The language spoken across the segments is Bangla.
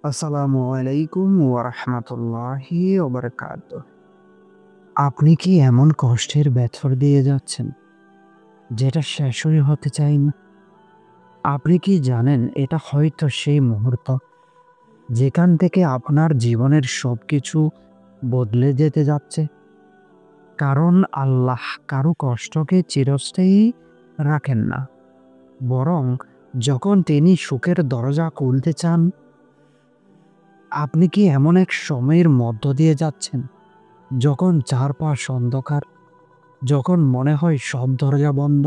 আসসালামু আলাইকুম ওয়া রাহমাতুল্লাহি ওয়া বারাকাতুহু। আপনি কি এমন কষ্টের ভেতর দিয়ে যাচ্ছেন, যেটা শেষই হতে চায় না? আপনি কি জানেন এটা হয়তো সেই মুহূর্ত, যেখান থেকে আপনার জীবনের সবকিছু বদলে যেতে যাচ্ছে? কারণ আল্লাহ কারো কষ্টকে চিরস্থায়ী রাখেন না। বরং যখন তিনি সুখের দরজা খুলতে চান, আপনি কি এমন এক সময়ের মধ্য দিয়ে যাচ্ছেন, যখন চারপাশ অন্ধকার, যখন মনে হয় সব দরজা বন্ধ?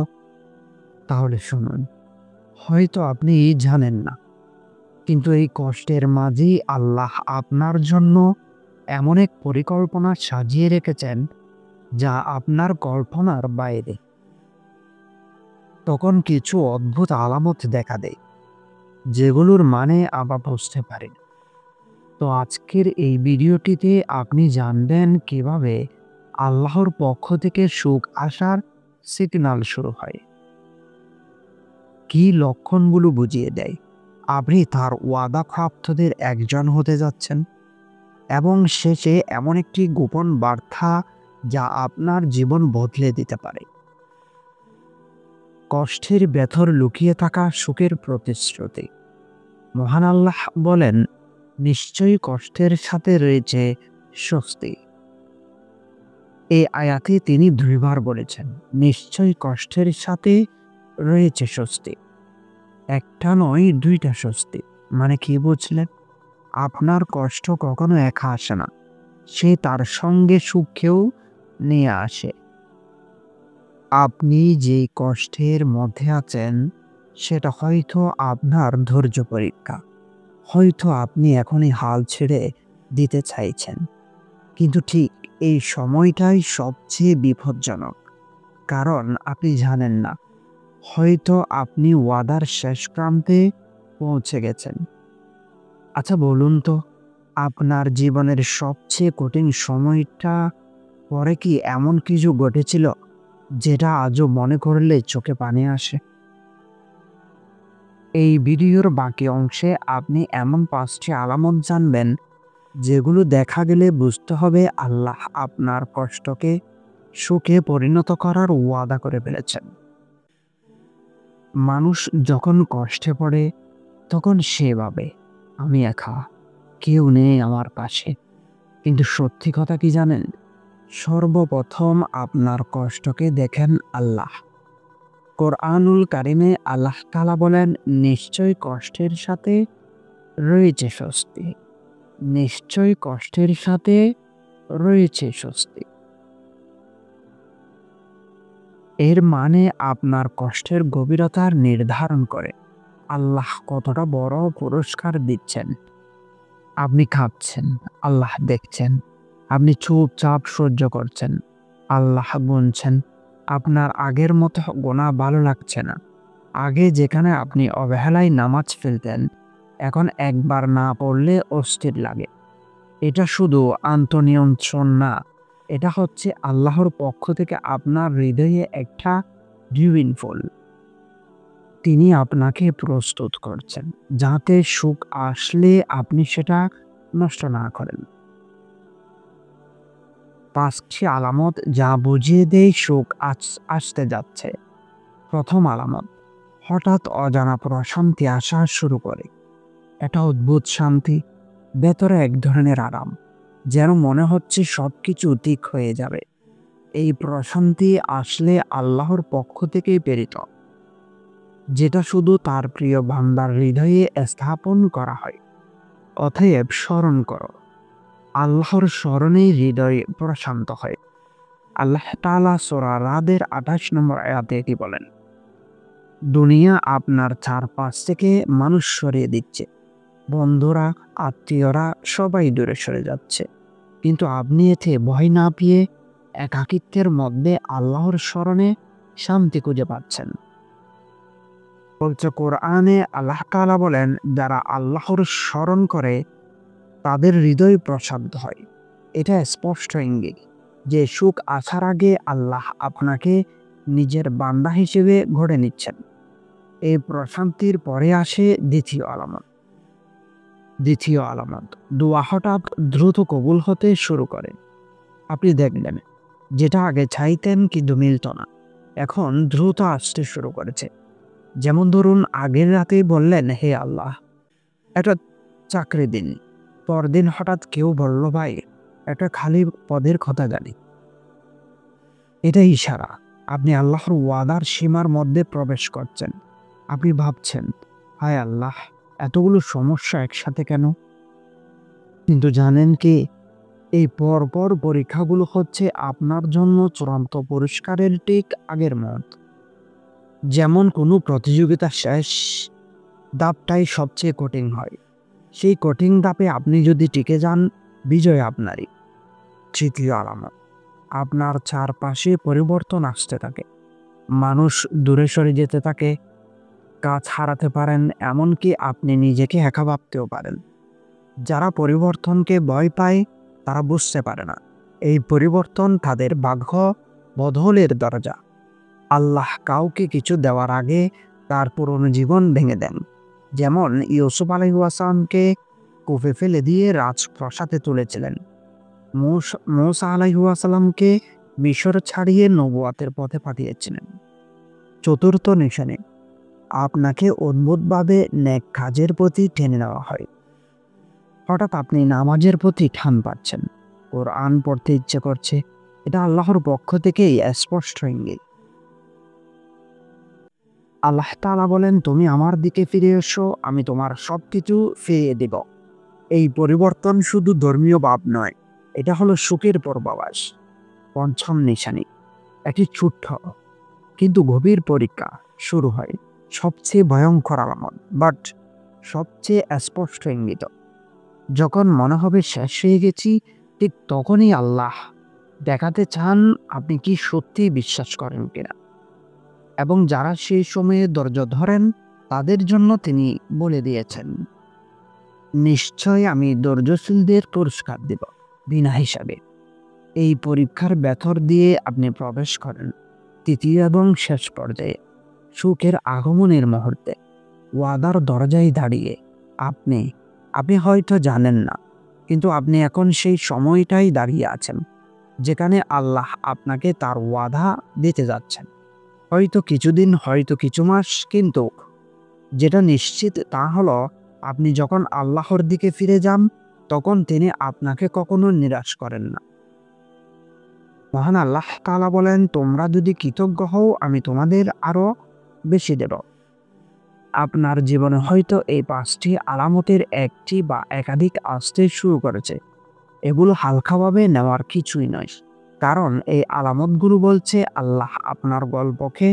তাহলে শুনুন, হয়তো আপনি জানেন না, কিন্তু এই কষ্টের মাঝেই আল্লাহ আপনার জন্য এমন এক পরিকল্পনা সাজিয়ে রেখেছেন, যা আপনার কল্পনার বাইরে। তখন কিছু অদ্ভুত আলামত দেখা দেয়, যেগুলোর মানে আমরা বুঝতে পারি না। তো আজকের এই ভিডিওটিতে আপনি জানবেন কিভাবে আল্লাহর পক্ষ থেকে সুখ আসার সিগন্যাল শুরু হয়, কি লক্ষণগুলো বুঝিয়ে দেয় আপনি তার ওয়াদাপ্রাপ্তদের একজন হতে যাচ্ছেন, এবং শেষে এমন একটি গোপন বার্তা যা আপনার জীবন বদলে দিতে পারে। কষ্টের ভেতর লুকিয়ে থাকা সুখের প্রতিশ্রুতি। মহান আল্লাহ বলেন, নিশ্চয়ই কষ্টের সাথে রয়েছে স্বস্তি। এই আয়াতে তিনি দুইবার বলেছেন, নিশ্চয়ই কষ্টের সাথে রয়েছে স্বস্তি। একটা নয়, দুইটা স্বস্তি। মানে কি বুঝলেন? আপনার কষ্ট কখনো একা আসে না, সে তার সঙ্গে সুখকেও নিয়ে আসে। আপনি যেই কষ্টের মধ্যে আছেন, সেটা হয়তো আপনার ধৈর্য পরীক্ষা। হয়তো আপনি এখনই হাল ছেড়ে দিতে চাইছেন, কিন্তু ঠিক এই সময়টাই সবচেয়ে বিপজ্জনক। কারণ আপনি জানেন না, হয়তো আপনি ওয়াদার শেষ প্রান্তে পৌঁছে গেছেন। আচ্ছা বলুন তো, আপনার জীবনের সবচেয়ে কঠিন সময়টা পরে কি এমন কিছু ঘটেছিল, যেটা আজও মনে করলে চোখে পানি আসে? এই ভিডিওর বাকি অংশে আপনি এমন ৫টি আলামত জানবেন, যেগুলো দেখা গেলে বুঝতে হবে আল্লাহ আপনার কষ্টকে সুখে পরিণত করার ওয়াদা করে ফেলেছেন। মানুষ যখন কষ্টে পড়ে, তখন সে ভাবে, আমি একা, কেউ নেই আমার পাশে। কিন্তু সত্যি কথা কি জানেন? সর্বপ্রথম আপনার কষ্টকে দেখেন আল্লাহ। কোরআনুল কারিমে আল্লাহ তাআলা বলেন, নিশ্চয়ই কষ্টের সাথে রয়েছে স্বস্তি। নিশ্চয়ই কষ্টের সাথে রয়েছে স্বস্তি। এর মানে আপনার কষ্টের গভীরতা নির্ধারণ করে আল্লাহ কতটা বড় পুরস্কার দিচ্ছেন। আপনি কাঁদছেন, আল্লাহ দেখছেন। আপনি চুপচাপ সহ্য করছেন, আল্লাহ গুনছেন। আপনার আগের মতো গোনা ভালো লাগছে না। আগে যেখানে আপনি অবহেলায় নামাজ ফেলতেন, এখন একবার না পড়লে অস্থির লাগে। এটা শুধু আন্তনিয়ন্ত্রণ না, এটা হচ্ছে আল্লাহর পক্ষ থেকে আপনার হৃদয়ে একটা গিভিং ফুল। তিনি আপনাকে প্রস্তুত করছেন, যাতে সুখ আসলে আপনি সেটা নষ্ট না করেন। ৫টি আলামত যা বুঝিয়ে দেয় সুখ আসতে যাচ্ছে। প্রথম আলামত, হঠাৎ অজানা প্রশান্তি আসা শুরু করে। এটা অদ্ভুত শান্তি, ভেতরে এক ধরনের আরাম, যেন মনে হচ্ছে সবকিছু ঠিক হয়ে যাবে। এই প্রশান্তি আসলে আল্লাহর পক্ষ থেকেই প্রেরিত, যেটা শুধু তার প্রিয় বান্দার হৃদয়ে স্থাপন করা হয়। অতএব স্মরণ করো, আল্লাহর স্মরণেই হৃদয় প্রশান্ত হয়। আল্লাহ তাআলা সূরা রাদের ২৮ নম্বর আয়াতে এটি বলেন, দুনিয়া আপনার চারপাশ থেকে মানুষ সরিয়ে দিচ্ছে, বন্ধুরা, আত্মীয়রা সবাই দূরে সরে যাচ্ছে, কিন্তু আপনি এতে ভয় না পেয়ে একাকিত্বের মধ্যে আল্লাহর স্মরণে শান্তি খুঁজে পাচ্ছেন। বলছে কোরআনে আল্লাহ তাআলা বলেন, যারা আল্লাহর স্মরণ করে তাদের হৃদয় প্রশান্ত হয়। এটা স্পষ্ট ইঙ্গিত যে সুখ আসার আগে আল্লাহ আপনাকে নিজের বান্দা হিসেবে গড়ে নিচ্ছেন। এই প্রশান্তির পরে আসে দ্বিতীয় আলামত, দ্বিতীয় আলামত, দোয়া হঠাৎ দ্রুত কবুল হতে শুরু করে। আপনি দেখলেন যেটা আগে চাইতেন কিন্তু মিলত না, এখন দ্রুত আসতে শুরু করেছে। যেমন ধরুন, আগের রাতেই বললেন, হে আল্লাহ একটা চাকরি দিন, পরদিন হঠাৎ কেউ বলল, ভাই একটা খালি পদের কথা জানি। এটা ইশারা আপনি আল্লাহর ওয়াদার সীমার মধ্যে প্রবেশ করছেন। আপনি ভাবছেন, হায় আল্লাহ, এতগুলো সমস্যা একসাথে কেন? কিন্তু জানেন কি, এই পরপর পরীক্ষাগুলো হচ্ছে আপনার জন্য চূড়ান্ত পুরস্কারের ঠিক আগের মত। যেমন কোনো প্রতিযোগিতা শেষ ধাপটাই সবচেয়ে কঠিন হয়, সেই কঠিন ধাপে আপনি যদি টিকে যান, বিজয় আপনারই। তৃতীয় আলামত, আপনার চারপাশে পরিবর্তন আসতে থাকে। মানুষ দূরে সরে যেতে থাকে, কাজ হারাতে পারেন, এমনকি আপনি নিজেকে একা ভাবতেও পারেন। যারা পরিবর্তনকে ভয় পায় তারা বুঝতে পারে না এই পরিবর্তন তাদের ভাগ্য বদলের দরজা। আল্লাহ কাউকে কিছু দেওয়ার আগে তার পুরনো জীবন ভেঙে দেন। যেমন ইউসুফ আলাইহিসসালামকে কূপে ফেলে দিয়ে রাজপ্রাসাদে তুলেছিলেন, মূসা আলাইহিসসালামকে মিশর ছাড়িয়ে নবুয়াতের পথে পাঠিয়েছিলেন। চতুর্থ নিশানে, আপনাকে অদ্ভুতভাবে নেক কাজের প্রতি টেনে নেওয়া হয়। হঠাৎ আপনি নামাজের প্রতি টান পাচ্ছেন, কোরআন পড়তে ইচ্ছে করছে। এটা আল্লাহর পক্ষ থেকেই স্পষ্ট ইঙ্গিত। আল্লাহ তাআলা বলেন, তুমি আমার দিকে ফিরে এসো, আমি তোমার সবকিছু ফিরিয়ে দেব। এই পরিবর্তন শুধু ধর্মীয় ভাব নয়, এটা হলো সুখের পূর্বাভাস। পঞ্চম নিশানি, একটি ছোট্ট কিন্তু গভীর পরীক্ষা শুরু হয়। সবচেয়ে ভয়ঙ্কর আলামত, বাট সবচেয়ে স্পষ্ট ইঙ্গিত। যখন মনে হবে শেষ হয়ে গেছি, ঠিক তখনই আল্লাহ দেখাতে চান আপনি কি সত্যি বিশ্বাস করেন কিনা। এবং যারা সেই সময়ে ধৈর্য ধরেন তাদের জন্য তিনি বলে দিয়েছেন, নিশ্চয় আমি ধৈর্যশীলদের পুরস্কার দেব বিনা হিসাবে। এই পরীক্ষার ভেতর দিয়ে আপনি প্রবেশ করেন তৃতীয় এবং শেষ পর্যায়ে, সুখের আগমনের মুহূর্তে। ওয়াদার দরজায় দাঁড়িয়ে আপনি আপনি হয়তো জানেন না, কিন্তু আপনি এখন সেই সময়টাই দাঁড়িয়ে আছেন যেখানে আল্লাহ আপনাকে তার ওয়াদা দিতে যাচ্ছেন। হয়তো কিছুদিন, হয়তো কিছু মাস, কিন্তু যেটা নিশ্চিত তা হলো, আপনি যখন আল্লাহর দিকে ফিরে যান তখন তিনি আপনাকে কখনো নিরাশ করেন না। মহান আল্লাহ তাআলা বলেন, তোমরা যদি কৃতজ্ঞ হও আমি তোমাদের আরো বেশি দেব। আপনার জীবনে হয়তো এই 5টি আলামতের একটি বা একাধিক আসতে শুরু করেছে। এগুলো হালকাভাবে নেওয়ার কিছুই নয়, কারণ এই আলামতগুলো বলছে আল্লাহ আপনার গল্পকে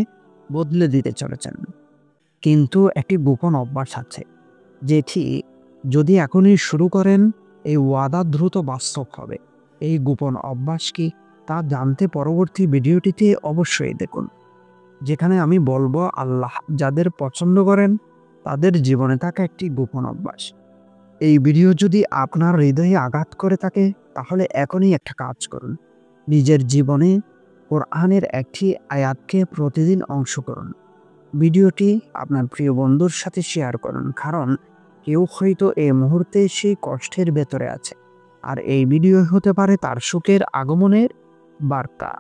বদলে দিতে চলেছেন। কিন্তু একটি গোপন অভ্যাস আছে, যেটি যদি এখনই শুরু করেন এই ওয়াদা দ্রুত বাস্তব হবে। এই গোপন অভ্যাস কি তা জানতে পরবর্তী ভিডিওটিতে অবশ্যই দেখুন, যেখানে আমি বলবো আল্লাহ যাদের পছন্দ করেন তাদের জীবনে থাকা একটি গোপন অভ্যাস। এই ভিডিও যদি আপনার হৃদয়ে আঘাত করে থাকে তাহলে এখনই একটা কাজ করুন, নিজের জীবনে কোরআনের একটি আয়াতকে প্রতিদিন অংশ করুন। ভিডিওটি আপনার প্রিয় বন্ধুর সাথে শেয়ার করুন, কারণ কেউ হয়তো এই মুহূর্তে সেই কষ্টের ভেতরে আছে, আর এই ভিডিও হতে পারে তার সুখের আগমনের বার্তা।